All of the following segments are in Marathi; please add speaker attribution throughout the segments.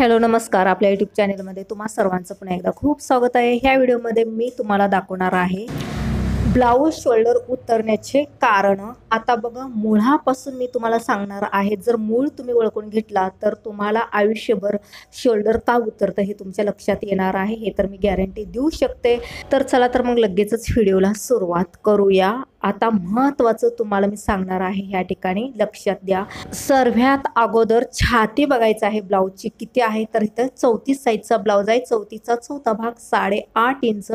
Speaker 1: हॅलो नमस्कार. आपल्या यूट्यूब चॅनलमध्ये तुम्हा सर्वांचं पुन्हा एकदा खूप स्वागत आहे. ह्या व्हिडिओमध्ये मी तुम्हाला दाखवणार आहे ब्लाऊज शोल्डर उतरण्याचे कारण. आता बघा, मुळापासून मी तुम्हाला सांगणार आहे. जर मूळ तुम्ही ओळखून घेतला तर तुम्हाला आयुष्यभर शोल्डर का उतरतं हे तुमच्या लक्षात येणार आहे, हे तर मी गॅरंटी देऊ शकते. तर चला तर मग लगेचच व्हिडिओला सुरुवात करूया. आता महत्त्वाचं तुम्हाला मी सांगणार आहे, ह्या ठिकाणी लक्षात द्या. सर्वात अगोदर छाती बघायचं आहे ब्लाऊजची किती आहे. तर इथं 34 साईजचा ब्लाऊज आहे. 34चा चौथा भाग 8.5 इंच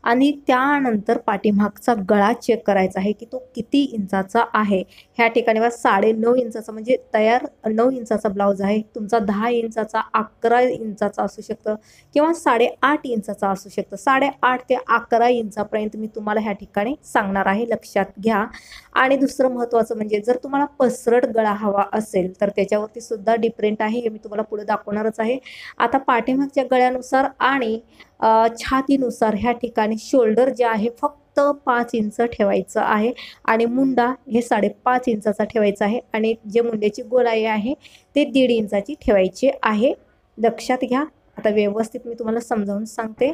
Speaker 1: आणि त्यानंतर पाठीमागचा गळा चेक करायचा आहे की तो किती इंचाचा आहे. ह्या ठिकाणी 9.5 इंचाचा म्हणजे तयार 9 इंचाचा ब्लाऊज आहे. तुमचा 10 इंचाचा 11 इंचाचा असू शकतं किंवा 8.5 इंचाचा असू शकतं. 8.5 ते 11 इंचापर्यंत मी तुम्हाला ह्या ठिकाणी सांगणार आहे, लक्षात घ्या. आणि दुसरं महत्त्वाचं म्हणजे जर तुम्हाला पसरट गळा हवा असेल तर त्याच्यावरती सुद्धा डिफरंट आहे, हे मी तुम्हाला पुढे दाखवणारच आहे. आता पाठीमागच्या गळ्यानुसार आणि छातीनुसार ह्या ठिकाणी शोल्डर जे आहे फक्त 5 इंच ठेवायचं आहे आणि मुंडा हे 5.5 इंचाचा ठेवायचा आहे आणि जे मुंड्याची गोलाई आहे ते 1.5 इंचाची ठेवायची आहे, लक्षात घ्या. आता व्यवस्थित मी तुम्हाला समजावून सांगते.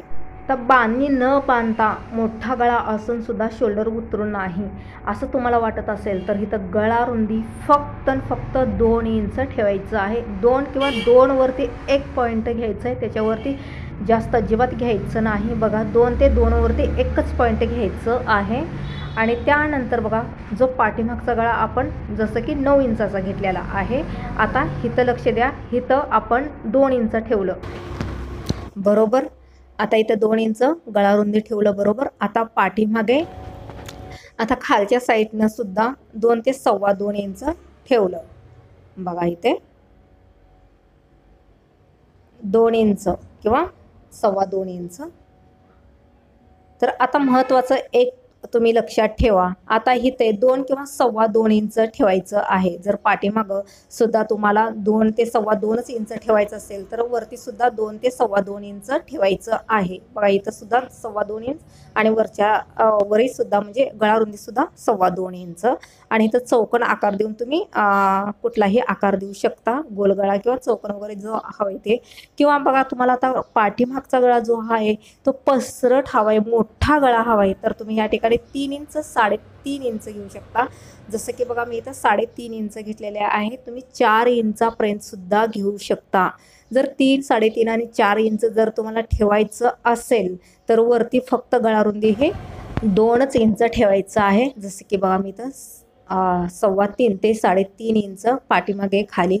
Speaker 1: तर बांधणी न बांधता मोठा गळा असून सुद्धा शोल्डर उतरून नाही असं तुम्हाला वाटत असेल तर इथं गळा रुंदी फक्त 2 इंच ठेवायचं आहे. 2 किंवा 2 वरती 1 पॉईंट घ्यायचं आहे, त्याच्यावरती जास्त अजिबात घ्यायचं नाही. बघा, 2 ते 2 वरती 1च पॉईंट घ्यायचं आहे. आणि त्यानंतर बघा, जो पाठीमागचा गळा आपण जसं की 9 इंचाचा घेतलेला आहे. आता इथं लक्ष द्या, इथं आपण 2 इंच ठेवलं बरोबर. आता इथं 2 इंच गळा रुंदी ठेवलं बरोबर. आता पाठीमागे आता खालच्या साईडनं सुद्धा 2 ते 2.25 इंच ठेवलं. बघा, इथे 2 इंच किंवा 2.25 इंच. तर आता महत्त्वाचं एक तुम्ही लक्षात ठेवा. आता इथे 2 किंवा 2.25 इंच ठेवायचं आहे. जर पाठीमागं सुद्धा तुम्हाला 2 ते 2.25 इंच ठेवायचं असेल तर वरती सुद्धा 2 ते 2.25 इंच ठेवायचं आहे. बघा, इथं सुद्धा 2.25 इंच आणि वरच्या वरी सुद्धा म्हणजे गळारुंदी सुद्धा 2.25 इंच. आणि इथं चौकोन आकार देऊन तुम्ही कुठलाही आकार देऊ शकता, गोलगळा किंवा चौकोन वगैरे जो हवे ते. किंवा बघा, तुम्हाला आता पाठीमागचा गळा जो आहे तो पसरट हवा आहे, मोठा गळा हवा आहे, तर तुम्ही या ठिकाणी 3 इंच 3.5 इंच घेऊ शकता. जसं की बघा, मी इथं 3.5 इंच घेतलेले आहे. तुम्ही 4 इंचापर्यंत सुद्धा घेऊ शकता. जर 3, 3.5 आणि 4 इंच जर तुम्हाला ठेवायचं असेल तर वरती फक्त गळारुंदी हे 2च इंच ठेवायचं आहे. जसं की बघा, मी इथं 3.25 ते 3.5 इंच पाठीमागे खाली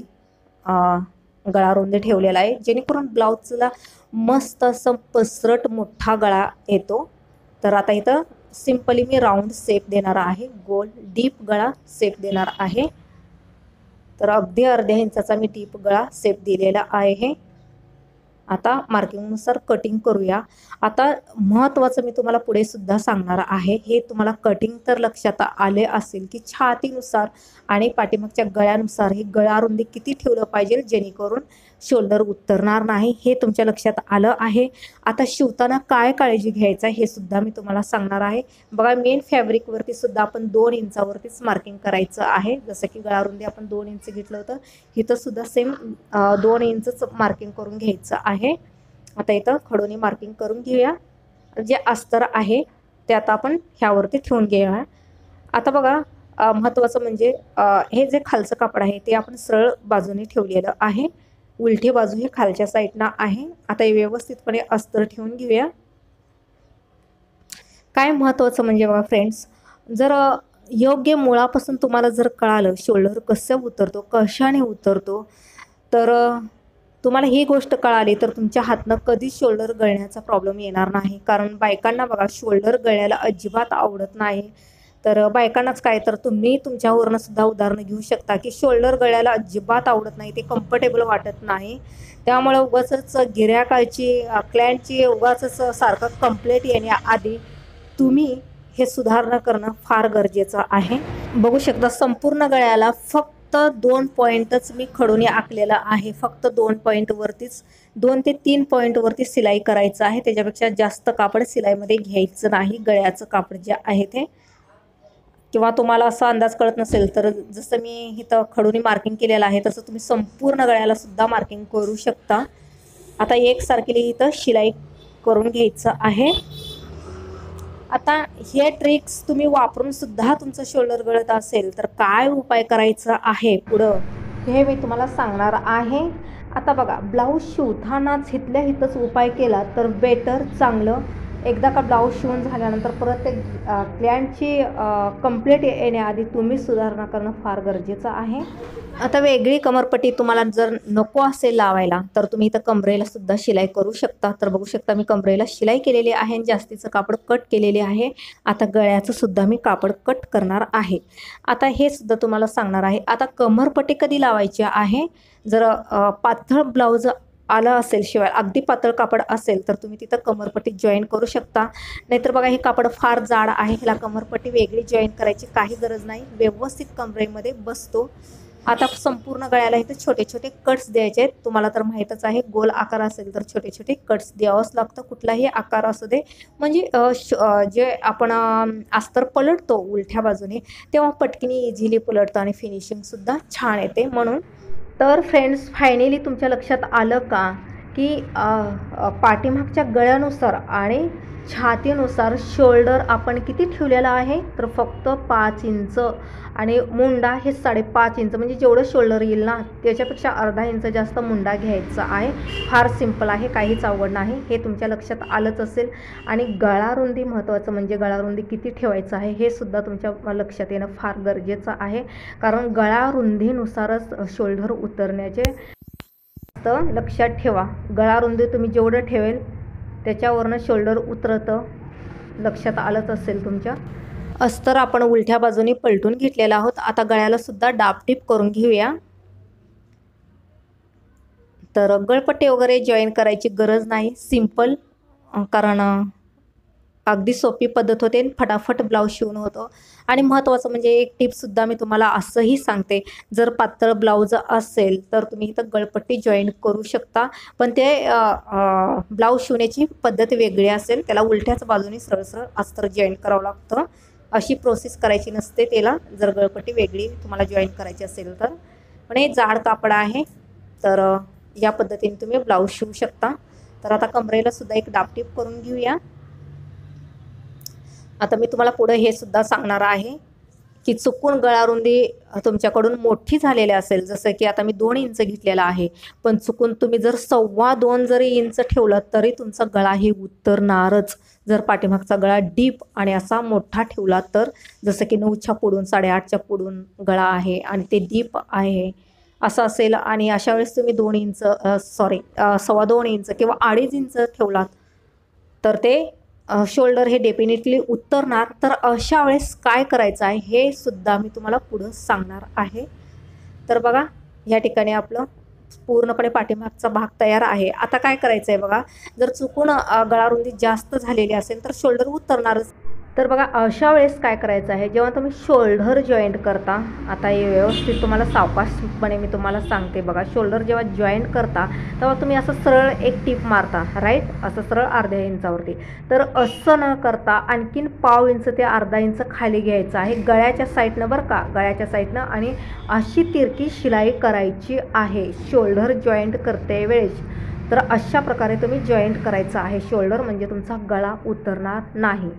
Speaker 1: गळारुंदी ठेवलेला आहे, जेणेकरून ब्लाऊजला मस्त असं पसरट मोठा गळा येतो. तर आता इथं सिंपली मी राऊंड शेप देणार आहे, गोल डीप गळा शेप देणार आहे. तर अगदी अर्ध्या इंचाचा मी डीप गळा शेप दिलेला आहे. आता मार्किंगनुसार कटिंग करूया. आता महत्त्वाचं मी तुम्हाला पुढे सुद्धा सांगणार आहे. हे तुम्हाला कटिंग तर लक्षात आले असेल की छातीनुसार आणि पाठीमागच्या गळ्यानुसार ही गळारुंदी किती ठेवलं पाहिजे जेणेकरून शोल्डर उतरणार नाही, हे तुमच्या लक्षात आलं आहे. आता शिवताना काय काळजी घ्यायचं हे सुद्धा मी तुम्हाला सांगणार आहे. बघा, मेन फॅब्रिकवरती सुद्धा आपण 2 इंचावरतीच मार्किंग करायचं आहे. जसं की गळारुंदी आपण 2 इंच घेतलं होतं, इथं सुद्धा सेम 2 इंचच मार्किंग करून घ्यायचं आहे. आता इथं खडोनी मार्किंग करून घेऊया. जे अस्तर आहे ते आता आपण ह्यावरती ठेवून घेऊया. आता बघा, महत्त्वाचं म्हणजे हे जे खालचं कापड आहे ते आपण सरळ बाजूने ठेवलेलं आहे, उलटी बाजू हे खालच्या साईडला आहे. आता हे व्यवस्थितपणे अस्तर ठेवून घेऊया. काय महत्त्वाचं म्हणजे बघा फ्रेंड्स, जर योग्य मुळापासून तुम्हाला जर कळालं शोल्डर कसं उतरतो, कशाने उतरतो, तर तुम्हाला ही गोष्ट कळाली तर तुमच्या हातनं कधीच शोल्डर गळण्याचा प्रॉब्लेम येणार नाही. कारण बायकांना बघा, शोल्डर गळ्याला अजिबात आवडत नाही. तर बायकांनाच काय, तर तुम्ही तुमच्यावरनं सुद्धा उदाहरणं घेऊ शकता की शोल्डर गळ्याला अजिबात आवडत नाही, ते कम्फर्टेबल वाटत नाही. त्यामुळं उगाचच गिऱ्हाईकाची क्लायंटची उगाचच सारखं कंप्लेंट येण्याआधी तुम्ही हे सुधारणा करणं फार गरजेचं आहे. बघू शकता, संपूर्ण गळ्याला फक्त 2 पॉईंटच मी खडून आखलेलं आहे. फक्त 2 पॉईंटवरतीच 2 ते 3 पॉईंटवरती सिलाई करायचं आहे. त्याच्यापेक्षा जास्त कापड सिलाईमध्ये घ्यायचं नाही, गळ्याचं कापड जे आहे ते. किंवा तुम्हाला असा अंदाज कळत नसेल तर जसं मी इथं खडूनी मार्किंग केलेलं आहे तसं तुम्ही संपूर्ण गळ्याला सुद्धा मार्किंग करू शकता. आता एकसारखी इथं शिलाई करून घ्यायचं आहे. आता हे ट्रिक्स तुम्ही वापरून सुद्धा तुमचं शोल्डर गळत असेल तर काय उपाय करायचा आहे पुढं हे मी तुम्हाला सांगणार आहे. आता बघा, ब्लाऊज शिवतानाच इथल्या इथंच उपाय केला तर बेटर, चांगलं. एकदा का ब्लाऊज शिवून झाल्यानंतर परत ते क्लायंटची कंप्लीट येण्याआधी तुम्ही सुधारणा करणं फार गरजेचं आहे. आता वेगळी कमरपट्टी तुम्हाला जर नको असेल लावायला तर तुम्ही इथं कमरेला सुद्धा शिलाई करू शकता. तर बघू शकता मी कमरेला शिलाई केलेली आहे आणि जास्तीचं कापड कट केलेले आहे. आता गळ्याचं सुद्धा मी कापड कट करणार आहे. आता हे सुद्धा तुम्हाला सांगणार आहे. आता कमरपट्टी कधी लावायची आहे, जर पातळ ब्लाऊज आलं असेल, शिवाय अगदी पातळ कापड असेल तर तुम्ही तिथं कमरपट्टी जॉईन करू शकता. नाहीतर बघा, हे कापड फार जाड आहे, ह्याला कमरपट्टी वेगळी जॉईन करायची काही गरज नाही, व्यवस्थित कमरेमध्ये बसतो. आता संपूर्ण गळ्याला इथे छोटे छोटे कट्स द्यायचे आहेत. तुम्हाला तर माहीतच आहे, गोल आकार असेल तर छोटे छोटे कट्स द्यावंच लागतं, कुठलाही आकार असू दे. म्हणजे जे आपण अस्तर पलटतो उलट्या बाजूने तेव्हा पटकीने इझिली पलटतं आणि फिनिशिंगसुद्धा छान येते. म्हणून तर फ्रेंड्स, फायनली तुमच्या लक्षात आलं का की पाठीमागच्या गळ्यानुसार आणि छातीनुसार शोल्डर आपण किती ठेवलेला आहे, तर फक्त 5 इंच आणि मुंडा हे 5.5 इंच, म्हणजे जेवढं शोल्डर येईल ना त्याच्यापेक्षा अर्धा इंच जास्त मुंडा घ्यायचा आहे. फार सिंपल आहे, काहीच अवघड नाही, हे तुमच्या लक्षात आलंच असेल. आणि गळारुंदी महत्त्वाचं म्हणजे गळारुंदी किती ठेवायचं आहे हे सुद्धा तुमच्या लक्षात येणं फार गरजेचं आहे, कारण गळारुंदीनुसारच शोल्डर उतरण्याचे लक्षात ठेवा. गळारुंदी तुम्ही जेवढं ठेवेल त्याच्यावरनं शोल्डर उतरतं, लक्षात आलंच असेल तुमच्या. अस्तर आपण उलट्या बाजूने पलटून घेतलेला आहोत. आता गळ्याला सुद्धा डापटीप करून घेऊया. तर गळपट्टी वगैरे जॉईन करायची गरज नाही, सिंपल, कारण अगदी सोपी पद्धत होते, फटाफट ब्लाऊज शिवून होतो. आणि महत्त्वाचं म्हणजे एक टिपसुद्धा मी तुम्हाला असंही सांगते, जर पातळ ब्लाऊज असेल तर तुम्ही इथं गळपट्टी जॉईन करू शकता, पण ते ब्लाऊज शिवण्याची पद्धत वेगळी असेल, त्याला उलट्याच बाजूने सरळ सरळ अस्तर जॉईन करावं लागतं. अशी प्रोसेस करायची नसते त्याला, जर गळपट्टी वेगळी तुम्हाला जॉईन करायची असेल तर. पण हे जाड कापड आहे, तर या पद्धतीने तुम्ही ब्लाऊज शिवू शकता. तर आता कमरेला सुद्धा एक डापटीप करून घेऊया. आता मी तुम्हाला पुढे हे सुद्धा सांगणार आहे की चुकून गळारुंदी तुमच्याकडून मोठी झालेली असेल, जसं की आता मी 2 इंच घेतलेला आहे, पण चुकून तुम्ही जर 2.25 जरी इंच ठेवलं तरी तुमचा गळा हे उतरणारच. जर पाठीमागचा गळा डीप आणि असा मोठा ठेवला तर, जसं की 9च्या पुढून 8.5च्या पुढून गळा आहे आणि ते डीप आहे असं असेल, आणि अशा वेळेस तुम्ही 2 इंच 2.25 इंच किंवा 2.5 इंच ठेवलात तर ते शोल्डर हे डेफिनेटली उतरणार. तर अशा वेळेस काय करायचं आहे हे सुद्धा मी तुम्हाला पुढं सांगणार आहे. तर बघा, या ठिकाणी आपलं पूर्णपणे पाठीमागचा भाग तयार आहे. आता काय करायचं आहे बघा, जर चुकून गळारुंदी जास्त झालेली असेल तर शोल्डर उतरणारच. तर बघा, अशा वेळेस काय करायचं आहे, जेव्हा तुम्ही शोल्डर जॉईंट करता, आता हे व्यवस्थित तुम्हाला सावकाशपणे मी तुम्हाला सांगते बघा. शोल्डर जेव्हा जॉईंट करता तेव्हा तुम्ही असं सरळ एक टीप मारता, राईट, असं सरळ अर्ध्या इंचावरती. तर असं न करता आणखीन 1/2 इंच ते अर्धा इंच खाली घ्यायचं आहे गळ्याच्या साईडनं, बरं का, गळ्याच्या साईडनं. आणि अशी तिरकी शिलाई करायची आहे शोल्डर जॉईंट करते वेळेस. तर अशा प्रकारे तुम्ही जॉईंट करायचं आहे शोल्डर, म्हणजे तुमचा गळा उतरणार नाही.